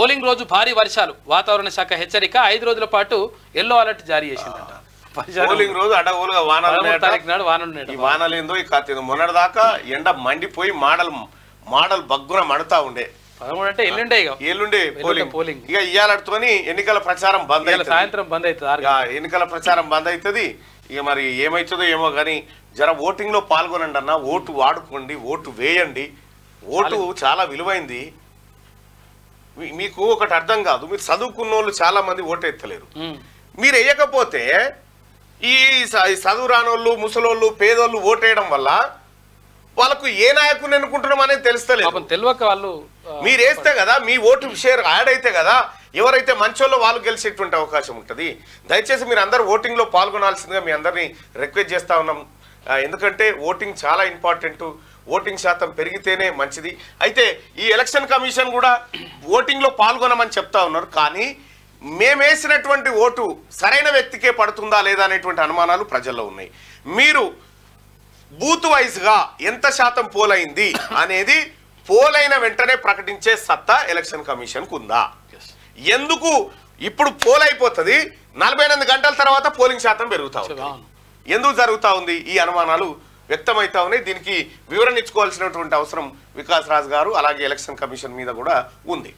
Polling రోజు భారీ వర్షాలు, వాతావరణ శాఖ హెచ్చరిక, 5 రోజుల పాటు ఎల్లో అలర్ట్ జారీ చేసిందట. పోలింగ్ రోజు అడగోలుగా వానలు ఈ వానలేందో ఈ కత్తి మొన్నటిదాకా ఎండ మండిపోయి మాడల్ బగ్గున మడతా ఉండే. 13 అంటే ఎల్లుండే పోలింగ్. ఇక ఇయ్యాలతోని ఎన్నికల ప్రచారం బంద్ అవుతుంది, సాయంత్రం బంద్ అవుతుంది, ఎన్నికల ప్రచారం బంద్ అవుతుంది. ఇక మరి ఏమవుతుందో ఏమో కానీ జర ఓటింగ్ లో పాల్గొనండి అన్న, ఓటు వాడుకోండి, ఓటు వేయండి. ఓటు చాలా విలువైంది. మీకు ఒకటి అర్థం కాదు, మీరు చదువుకున్న వాళ్ళు చాలా మంది ఓటు ఎత్తలేరు. మీరు వేయకపోతే ఈ చదువు రానోళ్ళు, ముసలోళ్ళు, పేదోళ్ళు ఓటేయడం వల్ల వాళ్ళకు ఏ నాయకుని ఎన్నుకుంటున్నాం అనేది తెలుస్తలేదు. తెలియక వాళ్ళు మీరు వేస్తే కదా మీ ఓటు షేర్ యాడ్ అయితే కదా ఎవరైతే మంచోళ్ళో వాళ్ళు గెలిచేటువంటి అవకాశం ఉంటుంది. దయచేసి మీరు అందరూ ఓటింగ్ లో పాల్గొనాల్సిందిగా మీ అందరినీ రిక్వెస్ట్ చేస్తా ఉన్నాం. ఎందుకంటే ఓటింగ్ చాలా ఇంపార్టెంట్, ఓటింగ్ శాతం పెరిగితేనే మంచిది. అయితే ఈ ఎలక్షన్ కమిషన్ కూడా ఓటింగ్ లో పాల్గొనమని చెప్తా ఉన్నారు. కానీ మేమేసినటువంటి ఓటు సరైన వ్యక్తికే పడుతుందా లేదా అనేటువంటి అనుమానాలు ప్రజల్లో ఉన్నాయి. మీరు బూత్ వైజ్ గా ఎంత శాతం పోలైంది అనేది పోలైన వెంటనే ప్రకటించే సత్తా ఎలక్షన్ కమిషన్ కు ఉందా? ఎందుకు ఇప్పుడు పోల్ అయిపోతుంది, 48 గంటల తర్వాత పోలింగ్ శాతం పెరుగుతా ఉంది, ఎందుకు జరుగుతా ఉంది? ఈ అనుమానాలు వ్యక్తమవుతా ఉన్నాయి. దీనికి వివరణ ఇచ్చుకోవాల్సినటువంటి అవసరం వికాస్ రాజ్ గారు అలాగే ఎలక్షన్ కమిషన్ మీద కూడా ఉంది.